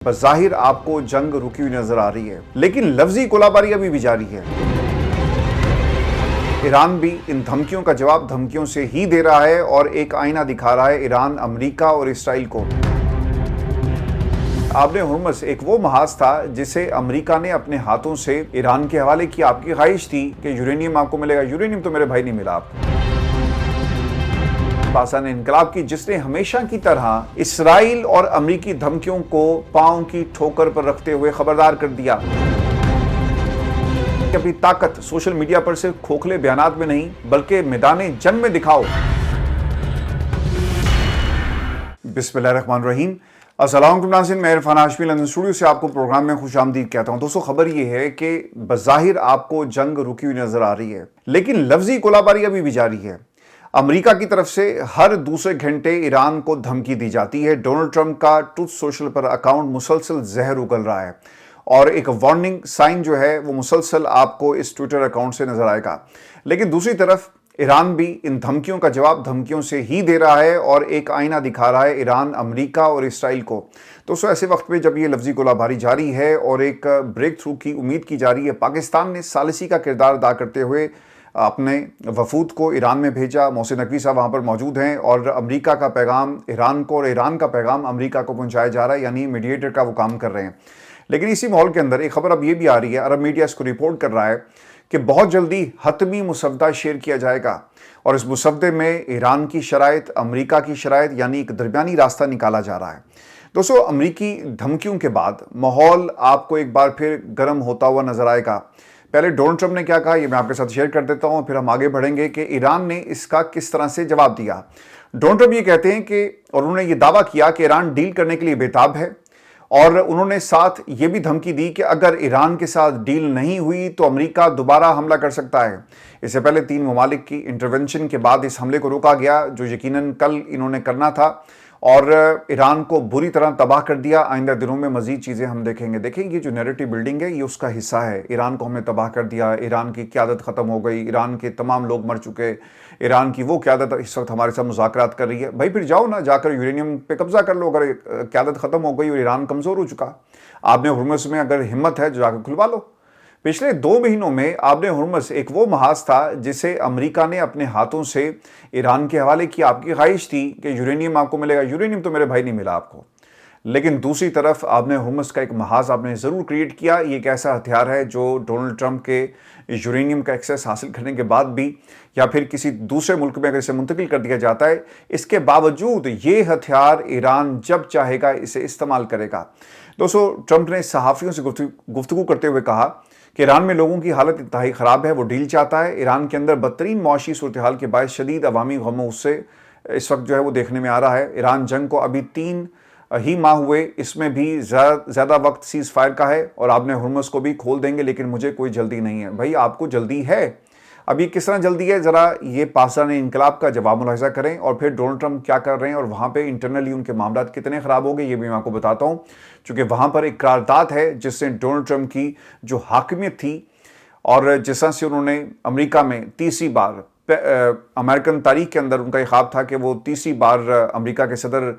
بظاہر آپ کو جنگ رکی ہوئی نظر آ رہی ہے لیکن لفظی گولہباری ابھی بھی جاری ہے۔ ایران بھی ان دھمکیوں کا جواب دھمکیوں سے ہی دے رہا ہے اور ایک آئینہ دکھا رہا ہے ایران، امریکہ اور اسرائیل کو۔ آبِ ہرمز ایک وہ محاذ تھا جسے امریکہ نے اپنے ہاتھوں سے ایران کے حوالے کیا۔ آپ کی خواہش تھی کہ یورینیم آپ کو ملے گا، یورینیم تو میرے بھائی نہیں ملا آپ کو۔ پاسان انقلاب کی جس نے ہمیشہ کی طرح اسرائیل اور امریکی دھمکیوں کو پاؤں کی ٹھوکر پر رکھتے ہوئے خبردار کر دیا کہ اپنی طاقت سوشل میڈیا پر صرف کھوکھلے بیانات میں نہیں بلکہ میدان جنگ میں دکھاؤ۔ بسم اللہ الرحمن الرحیم۔ السلام علیکم ناظرین، میں عرفان ہاشمی لندن اسٹوڈیو سے آپ کو پروگرام میں خوش آمدید کہتا ہوں۔ دوستو، خبر یہ ہے کہ بظاہر آپ کو جنگ رکی ہوئی نظر آ رہی ہے لیکن لفظی گولہباری ابھی بھی جاری ہے۔ امریکہ کی طرف سے ہر دوسرے گھنٹے ایران کو دھمکی دی جاتی ہے۔ ڈونلڈ ٹرمپ کا ٹروتھ سوشل پر اکاؤنٹ مسلسل زہر اگل رہا ہے اور ایک وارننگ سائن جو ہے وہ مسلسل آپ کو اس ٹویٹر اکاؤنٹ سے نظر آئے گا، لیکن دوسری طرف ایران بھی ان دھمکیوں کا جواب دھمکیوں سے ہی دے رہا ہے اور ایک آئینہ دکھا رہا ہے ایران، امریکہ اور اسرائیل کو۔ دوستو، ایسے وقت میں جب یہ لفظی گولہباری جاری ہے اور ایک بریک تھرو کی امید کی جا رہی ہے، پاکستان نے ثالثی کا کردار ادا کرتے ہوئے اپنے وفود کو ایران میں بھیجا۔ محسن نقوی صاحب وہاں پر موجود ہیں اور امریکہ کا پیغام ایران کو اور ایران کا پیغام امریکہ کو پہنچایا جا رہا ہے، یعنی میڈیٹر کا وہ کام کر رہے ہیں۔ لیکن اسی ماحول کے اندر ایک خبر اب یہ بھی آ رہی ہے، عرب میڈیا اس کو رپورٹ کر رہا ہے کہ بہت جلدی حتمی مسودہ شیئر کیا جائے گا اور اس مسودے میں ایران کی شرائط، امریکہ کی شرائط، یعنی ایک درمیانی راستہ نکالا جا رہا ہے۔ دوستو، امریکی دھمکیوں کے بعد ماحول آپ کو ایک بار پھر گرم ہوتا ہوا نظر آئے گا۔ پہلے ڈونلڈ ٹرمپ نے کیا کہا یہ میں آپ کے ساتھ شیئر کر دیتا ہوں، پھر ہم آگے بڑھیں گے کہ ایران نے اس کا کس طرح سے جواب دیا۔ ڈونلڈ ٹرمپ یہ کہتے ہیں کہ اور انہوں نے یہ دعویٰ کیا کہ ایران ڈیل کرنے کے لیے بےتاب ہے، اور انہوں نے ساتھ یہ بھی دھمکی دی کہ اگر ایران کے ساتھ ڈیل نہیں ہوئی تو امریکہ دوبارہ حملہ کر سکتا ہے۔ اس سے پہلے 3 ممالک کی انٹرونشن کے بعد اس حملے کو روکا گیا جو یقیناً کل انہوں نے کرنا تھا اور ایران کو بری طرح تباہ کر دیا۔ آئندہ دنوں میں مزید چیزیں ہم دیکھیں گے۔ دیکھیں، یہ جو نیریٹو بلڈنگ ہے یہ اس کا حصہ ہے۔ ایران کو ہم نے تباہ کر دیا، ایران کی قیادت ختم ہو گئی، ایران کے تمام لوگ مر چکے، ایران کی وہ قیادت اس وقت ہمارے ساتھ مذاکرات کر رہی ہے۔ بھائی پھر جاؤ نا، جا کر یورینیم پہ قبضہ کر لو۔ اگر قیادت ختم ہو گئی اور ایران کمزور ہو چکا، آبِ ہرمز میں اگر ہمت ہے جو جا کر کھلوا لو۔ پچھلے 2 مہینوں میں آبِ ہرمز ایک وہ محاذ تھا جسے امریکہ نے اپنے ہاتھوں سے ایران کے حوالے کیا۔ آپ کی خواہش تھی کہ یورینیم آپ کو ملے گا، یورینیم تو میرے بھائی نہیں ملا آپ کو، لیکن دوسری طرف آبِ ہرمز کا ایک محاذ آپ نے ضرور کریٹ کیا۔ یہ ایک ایسا ہتھیار ہے جو ڈونلڈ ٹرمپ کے یورینیم کا ایکسیس حاصل کرنے کے بعد بھی یا پھر کسی دوسرے ملک میں اگر اسے منتقل کر دیا جاتا ہے، اس کے باوجود یہ ہتھیار ایران جب چاہے گا اسے استعمال کرے گا۔ دوستو، ٹرمپ نے صحافیوں سے گفتگو کرتے ہوئے کہا کہ ایران میں لوگوں کی حالت انتہائی خراب ہے، وہ ڈیل چاہتا ہے۔ ایران کے اندر بدترین معاشی صورتحال کے باعث شدید عوامی غم و غصے اس وقت جو ہے وہ دیکھنے میں آ رہا ہے۔ ایران جنگ کو ابھی 3 ہی ماہ ہوئے، اس میں بھی زیادہ وقت سیز فائر کا ہے اور آبِ ہرمز کو بھی کھول دیں گے، لیکن مجھے کوئی جلدی نہیں ہے۔ بھائی آپ کو جلدی ہے، ابھی کس طرح جلدی ہے؟ ذرا یہ پاسان انقلاب کا جواب ملاحظہ کریں اور پھر ڈونلڈ ٹرمپ کیا کر رہے ہیں اور وہاں پہ انٹرنلی ان کے معاملات کتنے خراب ہو گئے یہ بھی میں آپ کو بتاتا ہوں، چونکہ وہاں پر ایک قرارداد ہے جس سے ڈونلڈ ٹرمپ کی جو حاکمیت تھی اور جس طرح سے انہوں نے امریکہ میں تیسری بار امریکن تاریخ کے اندر ان کا یہ خواب تھا کہ وہ تیسری بار امریکہ کے صدر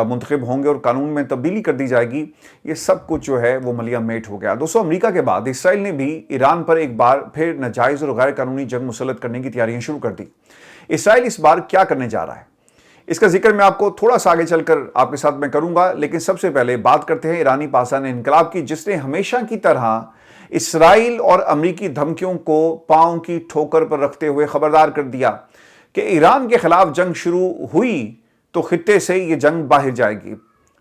منتخب ہوں گے اور قانون میں تبدیلی کر دی جائے گی، یہ سب کچھ جو ہے وہ ملیا میٹ ہو گیا۔ دوستو، امریکہ کے بعد اسرائیل نے بھی ایران پر ایک بار پھر ناجائز اور غیر قانونی جنگ مسلط کرنے کی تیاریاں شروع کر دی۔ اسرائیل اس بار کیا کرنے جا رہا ہے اس کا ذکر میں آپ کو تھوڑا سا آگے چل کر آپ کے ساتھ میں کروں گا، لیکن سب سے پہلے بات کرتے ہیں ایرانی پاسان انقلاب کی جس نے ہمیشہ کی طرح اسرائیل اور امریکی دھمکیوں کو پاؤں کی ٹھوکر پر رکھتے ہوئے خبردار کر دیا کہ ایران کے خلاف جنگ شروع ہوئی تو خطے سے یہ جنگ باہر جائے گی۔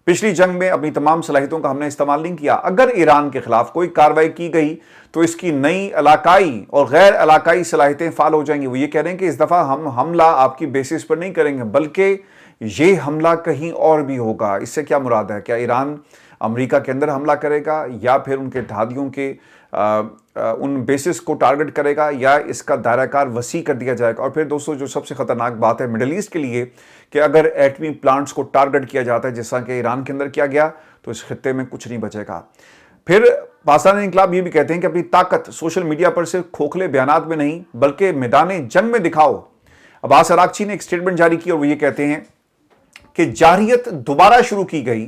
پچھلی جنگ میں اپنی تمام صلاحیتوں کا ہم نے استعمال نہیں کیا۔ اگر ایران کے خلاف کوئی کارروائی کی گئی تو اس کی نئی علاقائی اور غیر علاقائی صلاحیتیں فعال ہو جائیں گی۔ وہ یہ کہہ رہے ہیں کہ اس دفعہ ہم حملہ آپ کی بیسس پر نہیں کریں گے بلکہ یہ حملہ کہیں اور بھی ہوگا۔ اس سے کیا مراد ہے؟ کیا ایران امریکہ کے اندر حملہ کرے گا یا پھر ان کے اتحادیوں کے ان بیسس کو ٹارگٹ کرے گا یا اس کا دائرہ کار وسیع کر دیا جائے گا؟ اور پھر دوستو، جو سب سے خطرناک بات ہے مڈل ایسٹ کے لیے کہ اگر ایٹمی پلانٹس کو ٹارگٹ کیا جاتا ہے جس طرح کہ ایران کے اندر کیا گیا تو اس خطے میں کچھ نہیں بچے گا۔ پھر پاسان انقلاب یہ بھی کہتے ہیں کہ اپنی طاقت سوشل میڈیا پر صرف کھوکھلے بیانات میں نہیں بلکہ میدان جنگ میں دکھاؤ۔ عباس عراقچی نے ایک سٹیٹمنٹ جاری کی اور وہ یہ کہتے ہیں کہ جارحیت دوبارہ شروع کی گئی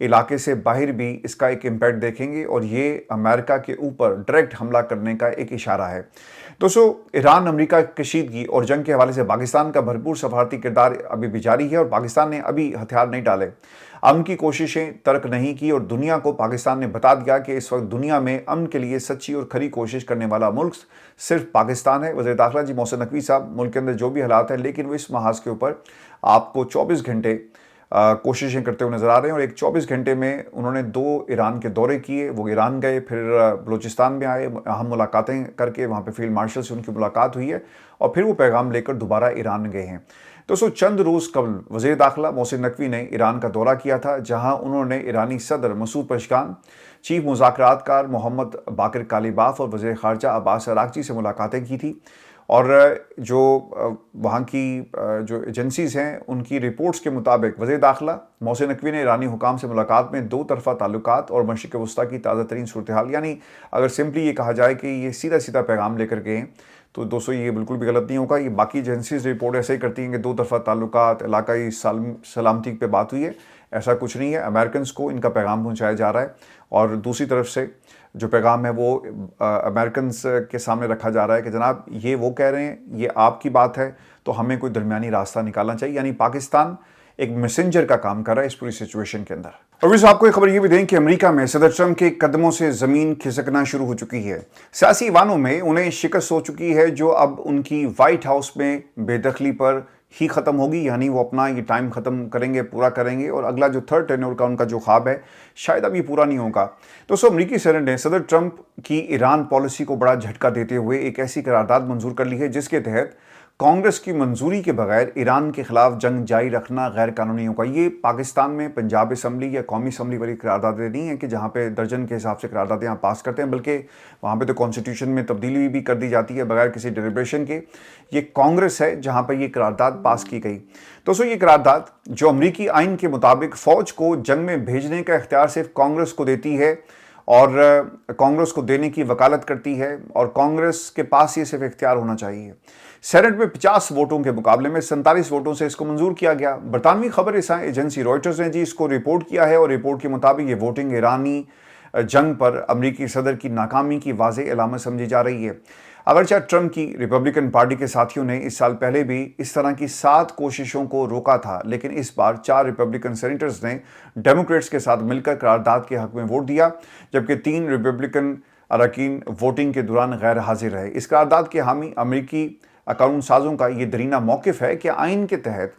علاقے سے باہر بھی اس کا ایک امپیکٹ دیکھیں گے اور یہ امریکہ کے اوپر ڈائریکٹ حملہ کرنے کا ایک اشارہ ہے۔ دوستو، ایران امریکہ کشیدگی اور جنگ کے حوالے سے پاکستان کا بھرپور سفارتی کردار ابھی بھی جاری ہے اور پاکستان نے ابھی ہتھیار نہیں ڈالے، امن کی کوششیں ترک نہیں کی اور دنیا کو پاکستان نے بتا دیا کہ اس وقت دنیا میں امن کے لیے سچی اور کھری کوشش کرنے والا ملک صرف پاکستان ہے۔ وزیر داخلہ جی محسن نقوی صاحب ملک کے اندر جو بھی حالات ہیں، لیکن وہ اس محاذ کے اوپر آپ کو 24 گھنٹے کوششیں کرتے ہوئے نظر آ رہے ہیں اور ایک 24 گھنٹے میں انہوں نے 2 ایران کے دورے کیے، وہ ایران گئے، پھر بلوچستان میں آئے، اہم ملاقاتیں کر کے وہاں پہ فیلڈ مارشل سے ان کی ملاقات ہوئی ہے اور پھر وہ پیغام لے کر دوبارہ ایران گئے ہیں۔ دوستو، چند روز قبل وزیر داخلہ محسن نقوی نے ایران کا دورہ کیا تھا، جہاں انہوں نے ایرانی صدر مسعود پزشکیان، چیف مذاکرات کار محمد باقر کالیباف اور وزیر خارجہ عباس عراقچی سے ملاقاتیں کی تھی اور جو وہاں کی جو ایجنسیز ہیں ان کی رپورٹس کے مطابق وزیر داخلہ محسن نقوی نے ایرانی حکام سے ملاقات میں 2 طرفہ تعلقات اور مشرق وسطیٰ کی تازہ ترین صورتحال، یعنی اگر سمپلی یہ کہا جائے کہ یہ سیدھا پیغام لے کر گئے تو دوستو یہ بالکل بھی غلط نہیں ہوگا۔ یہ باقی ایجنسیز رپورٹ ایسے ہی کرتی ہیں کہ 2 طرفہ تعلقات، علاقائی سلامتی پہ بات ہوئی ہے، ایسا کچھ نہیں ہے۔ امریکنز کو ان کا پیغام پہنچایا جا رہا ہے اور دوسری طرف سے جو پیغام ہے وہ امریکنز کے سامنے رکھا جا رہا ہے کہ جناب یہ وہ کہہ رہے ہیں، یہ آپ کی بات ہے تو ہمیں کوئی درمیانی راستہ نکالنا چاہیے، یعنی پاکستان ایک میسنجر کا کام کر رہا ہے اس پوری سچویشن کے اندر۔ اور ویسے آپ کو ایک خبر یہ بھی دیں کہ امریکہ میں صدر ٹرمپ کے قدموں سے زمین کھسکنا شروع ہو چکی ہے۔ سیاسی ایوانوں میں انہیں شکست ہو چکی ہے جو اب ان کی وائٹ ہاؤس میں بے دخلی پر ہی ختم ہوگی، یعنی وہ اپنا یہ ٹائم ختم کریں گے، پورا کریں گے اور اگلا جو 3rd ٹینیور کا ان کا جو خواب ہے شاید اب یہ پورا نہیں ہوگا۔ دوستو، امریکی سینیٹ نے صدر ٹرمپ کی ایران پالیسی کو بڑا جھٹکا دیتے ہوئے ایک ایسی قرارداد منظور کر لی ہے جس کے تحت کانگریس کی منظوری کے بغیر ایران کے خلاف جنگ جاری رکھنا غیر قانونی ہوگا۔ یہ پاکستان میں پنجاب اسمبلی یا قومی اسمبلی والی قراردادیں نہیں ہیں کہ جہاں پہ درجن کے حساب سے قراردادیں آپ پاس کرتے ہیں، بلکہ وہاں پہ تو کانسٹیٹیوشن میں تبدیلی بھی کر دی جاتی ہے بغیر کسی ڈیلیبریشن کے۔ یہ کانگریس ہے جہاں پہ یہ قرارداد پاس کی گئی۔ دوستو، یہ قرارداد جو امریکی آئین کے مطابق فوج کو جنگ میں بھیجنے کا اختیار صرف کانگریس کو دیتی ہے اور کانگریس کو دینے کی وکالت کرتی ہے اور کانگریس کے پاس یہ صرف اختیار ہونا چاہیے۔ سینٹ میں 50 ووٹوں کے مقابلے میں 47 ووٹوں سے اس کو منظور کیا گیا۔ برطانوی خبر رساں ایجنسی رائٹرز نے جی اس کو رپورٹ کیا ہے اور رپورٹ کے مطابق یہ ووٹنگ ایرانی جنگ پر امریکی صدر کی ناکامی کی واضح علامت سمجھی جا رہی ہے۔ اگرچہ ٹرمپ کی ریپبلکن پارٹی کے ساتھیوں نے اس سال پہلے بھی اس طرح کی 7 کوششوں کو روکا تھا، لیکن اس بار 4 ریپبلکن سینیٹرز نے ڈیموکریٹس کے ساتھ مل کر قرارداد کے حق میں ووٹ دیا، جبکہ 3 ریپبلکن اراکین ووٹنگ کے دوران غیر حاضر رہے۔ اس قرارداد کے حامی امریکی قانون سازوں کا یہ درینہ موقف ہے کہ آئین کے تحت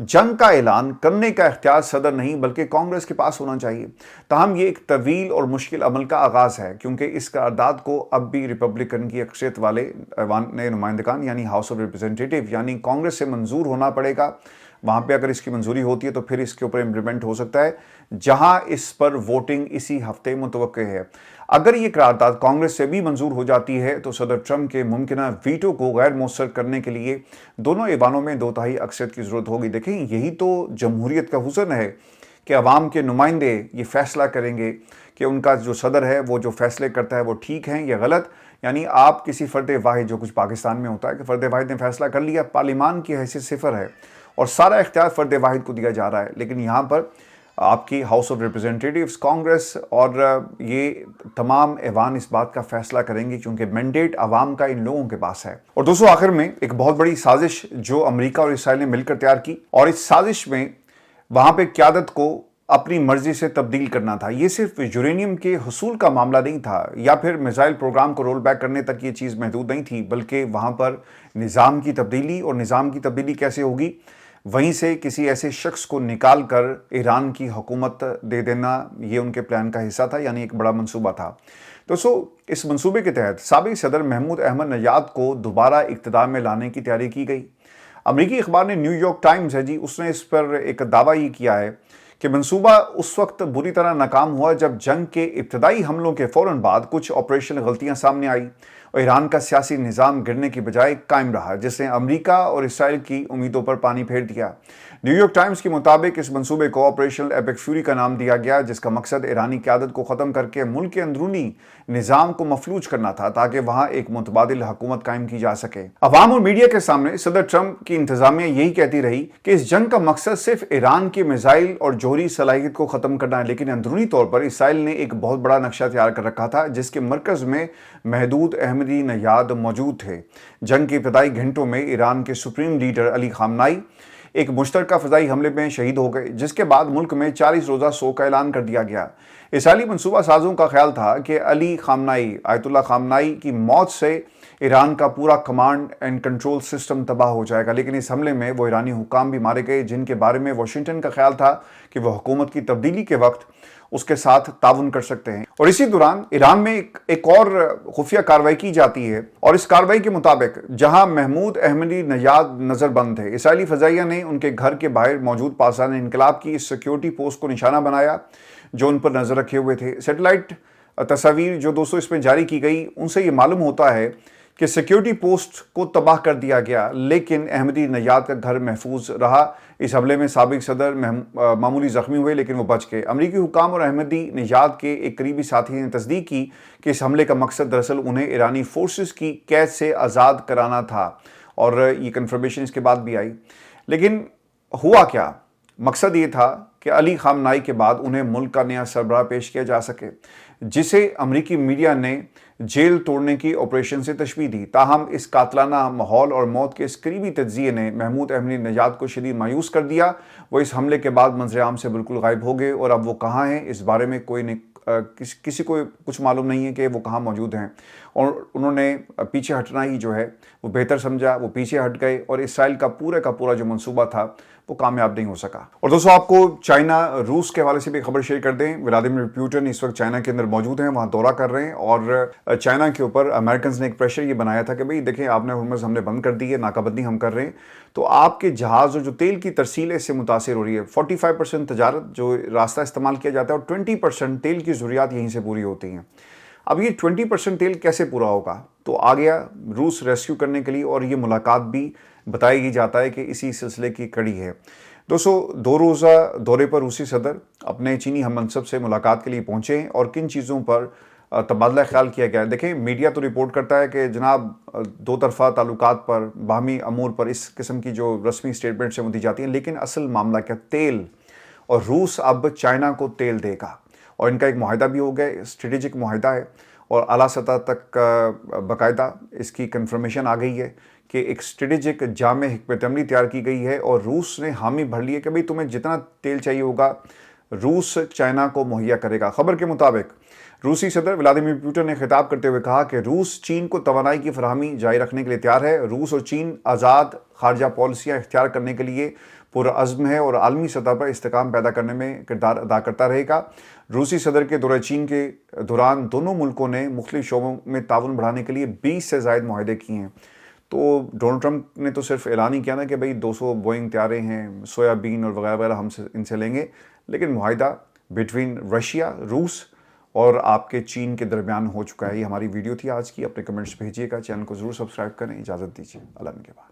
جنگ کا اعلان کرنے کا اختیار صدر نہیں بلکہ کانگریس کے پاس ہونا چاہیے۔ تاہم یہ ایک طویل اور مشکل عمل کا آغاز ہے کیونکہ اس قرارداد کو اب بھی ریپبلکن کی اکثریت والے ایوان نمائندگان یعنی ہاؤس آف ریپرزینٹیٹیو یعنی کانگریس سے منظور ہونا پڑے گا۔ وہاں پہ اگر اس کی منظوری ہوتی ہے تو پھر اس کے اوپر امپلیمنٹ ہو سکتا ہے، جہاں اس پر ووٹنگ اسی ہفتے متوقع ہے۔ اگر یہ قرارداد کانگریس سے بھی منظور ہو جاتی ہے تو صدر ٹرمپ کے ممکنہ ویٹو کو غیر مؤثر کرنے کے لیے دونوں ایوانوں میں 2/3 اکثریت کی ضرورت ہوگی۔ دیکھیں، یہی تو جمہوریت کا حسن ہے کہ عوام کے نمائندے یہ فیصلہ کریں گے کہ ان کا جو صدر ہے وہ جو فیصلے کرتا ہے وہ ٹھیک ہیں یا غلط۔ یعنی آپ کسی فرد واحد، جو کچھ پاکستان میں ہوتا ہے کہ فرد واحد نے فیصلہ کر لیا، پارلیمان کی حیثیت 0 ہے اور سارا اختیار فرد واحد کو دیا جا رہا ہے، لیکن یہاں پر آپ کی ہاؤس آف ریپرزینٹیٹیوز، کانگریس اور یہ تمام ایوان اس بات کا فیصلہ کریں گے کیونکہ مینڈیٹ عوام کا ان لوگوں کے پاس ہے۔ اور دوستو، آخر میں ایک بہت بڑی سازش جو امریکہ اور اسرائیل نے مل کر تیار کی اور اس سازش میں وہاں پہ قیادت کو اپنی مرضی سے تبدیل کرنا تھا۔ یہ صرف یورینیم کے حصول کا معاملہ نہیں تھا یا پھر میزائل پروگرام کو رول بیک کرنے تک یہ چیز محدود نہیں تھی، بلکہ وہاں پر نظام کی تبدیلی، اور نظام کی تبدیلی کیسے ہوگی؟ وہیں سے کسی ایسے شخص کو نکال کر ایران کی حکومت دے دینا، یہ ان کے پلان کا حصہ تھا، یعنی ایک بڑا منصوبہ تھا۔ دوستو، اس منصوبے کے تحت سابق صدر محمود احمد نژاد کو دوبارہ اقتدار میں لانے کی تیاری کی گئی۔ امریکی اخبار نے نیو یارک ٹائمز ہے جی، اس نے اس پر ایک دعویٰ یہ کیا ہے کہ منصوبہ اس وقت بری طرح ناکام ہوا جب جنگ کے ابتدائی حملوں کے فوراً بعد کچھ آپریشنل غلطیاں سامنے آئی اور ایران کا سیاسی نظام گرنے کی بجائے قائم رہا، جس نے امریکہ اور اسرائیل کی امیدوں پر پانی پھیر دیا۔ نیو یارک ٹائمز کے مطابق اس منصوبے کو آپریشن ایپک فیوری کا نام دیا گیا، جس کا مقصد ایرانی قیادت کو ختم کر کے ملک کے اندرونی نظام کو مفلوج کرنا تھا تاکہ وہاں ایک متبادل حکومت قائم کی جا سکے۔ عوام اور میڈیا کے سامنے صدر ٹرمپ کی انتظامیہ یہی کہتی رہی کہ اس جنگ کا مقصد صرف ایران کی میزائل اور جوہری صلاحیت کو ختم کرنا ہے، لیکن اندرونی طور پر اسرائیل نے ایک بہت بڑا نقشہ تیار کر رکھا تھا جس کے مرکز میں محمود احمدی نژاد موجود تھے۔ جنگ کے ابتدائی گھنٹوں میں ایران کے سپریم لیڈر علی خامنائی ایک مشترکہ فضائی حملے میں شہید ہو گئے، جس کے بعد ملک میں 40 روزہ سوگ کا اعلان کر دیا گیا۔ اسرائیلی منصوبہ سازوں کا خیال تھا کہ علی خامنائی آیت اللہ خامنائی کی موت سے ایران کا پورا کمانڈ اینڈ کنٹرول سسٹم تباہ ہو جائے گا، لیکن اس حملے میں وہ ایرانی حکام بھی مارے گئے جن کے بارے میں واشنگٹن کا خیال تھا کہ وہ حکومت کی تبدیلی کے وقت اس کے ساتھ تعاون کر سکتے ہیں۔ اور اسی دوران ایران میں ایک اور خفیہ کارروائی کی جاتی ہے، اور اس کارروائی کے مطابق جہاں محمود احمدی نژاد نظر بند تھے، اسرائیلی فضائیہ نے ان کے گھر کے باہر موجود پاسداران انقلاب کی اس سیکیورٹی پوسٹ کو نشانہ بنایا جو ان پر نظر رکھے ہوئے تھے۔ سیٹلائٹ تصاویر جو دوستوں اس میں جاری کی گئی ان سے یہ معلوم ہوتا ہے کہ سیکیورٹی پوسٹ کو تباہ کر دیا گیا، لیکن احمدی نژاد کا گھر محفوظ رہا۔ اس حملے میں سابق صدر معمولی زخمی ہوئے لیکن وہ بچ گئے۔ امریکی حکام اور احمدی نژاد کے ایک قریبی ساتھی نے تصدیق کی کہ اس حملے کا مقصد دراصل انہیں ایرانی فورسز کی قید سے آزاد کرانا تھا، اور یہ کنفرمیشن اس کے بعد بھی آئی۔ لیکن ہوا کیا؟ مقصد یہ تھا کہ علی خامنائی کے بعد انہیں ملک کا نیا سربراہ پیش کیا جا سکے، جسے امریکی میڈیا نے جیل توڑنے کی آپریشن سے تشبیہ دی۔ تاہم اس قاتلانہ ماحول اور موت کے اس قریبی تجزیے نے محمود احمدی نژاد کو شدید مایوس کر دیا۔ وہ اس حملے کے بعد منظر عام سے بالکل غائب ہو گئے، اور اب وہ کہاں ہیں اس بارے میں کسی کو کچھ معلوم نہیں ہے کہ وہ کہاں موجود ہیں، اور انہوں نے پیچھے ہٹنا ہی جو ہے وہ بہتر سمجھا، وہ پیچھے ہٹ گئے، اور اسرائیل کا پورا جو منصوبہ تھا وہ کامیاب نہیں ہو سکا۔ اور دوستوں آپ کو چائنا روس کے حوالے سے بھی خبر شیئر کر دیں۔ ولادیمیر پوٹن اس وقت چائنا کے اندر موجود ہیں، وہاں دورہ کر رہے ہیں، اور چائنا کے اوپر امریکنز نے ایک پریشر یہ بنایا تھا کہ بھئی دیکھیں آپ نے ہرمز ہم نے بند کر دی ہے، ناکہ بندی ہم کر رہے ہیں، تو آپ کے جہاز اور جو تیل کی ترسیل ہے اس سے متاثر ہو رہی ہے۔ 45% تجارت جو راستہ استعمال کیا جاتا ہے، اور 20% تیل کی ضروریات یہیں سے پوری ہوتی ہیں۔ اب یہ 20% تیل کیسے پورا ہوگا؟ تو آ گیا روس ریسکیو کرنے کے لیے، اور یہ ملاقات بھی بتائی جاتا ہے کہ اسی سلسلے کی کڑی ہے۔ دوستو 2 روزہ دورے پر روسی صدر اپنے چینی ہم منصب سے ملاقات کے لیے پہنچے ہیں، اور کن چیزوں پر تبادلہ خیال کیا گیا ہے؟ دیکھیں میڈیا تو رپورٹ کرتا ہے کہ جناب 2 طرفہ تعلقات پر، باہمی امور پر اس قسم کی جو رسمی سٹیٹمنٹ سے دی جاتی ہیں، لیکن اصل معاملہ کیا؟ تیل، اور روس اب چائنا کو تیل دے گا، اور ان کا ایک معاہدہ بھی ہو گیا، اسٹریٹجک معاہدہ ہے، اور اعلیٰ سطح تک باقاعدہ اس کی کنفرمیشن آ گئی ہے کہ ایک اسٹریٹجک جامع حکمت عملی تیار کی گئی ہے، اور روس نے حامی بھر لی ہے کہ بھئی تمہیں جتنا تیل چاہیے ہوگا روس چائنا کو مہیا کرے گا۔ خبر کے مطابق روسی صدر ولادیمیر پوٹن نے خطاب کرتے ہوئے کہا کہ روس چین کو توانائی کی فراہمی جاری رکھنے کے لیے تیار ہے۔ روس اور چین آزاد خارجہ پالیسیاں اختیار کرنے کے لیے پرعزم ہے، اور عالمی سطح پر استحکام پیدا کرنے میں کردار ادا کرتا رہے گا۔ روسی صدر کے دورہ چین کے دوران دونوں ملکوں نے مختلف شعبوں میں تعاون بڑھانے کے لیے 20 سے زائد معاہدے کیے ہیں۔ تو ڈونلڈ ٹرمپ نے تو صرف اعلان ہی کیا نا کہ بھئی 200 بوئنگ طیارے ہیں، سویا بین اور وغیرہ وغیرہ ہم ان سے لیں گے، لیکن معاہدہ بٹوین رشیا، روس اور آپ کے چین کے درمیان ہو چکا ہے۔ یہ ہماری ویڈیو تھی آج کی، اپنے کمنٹس بھیجیے گا، چینل کو ضرور سبسکرائب کریں، اجازت دیجیے، اللہ نے کے بعد۔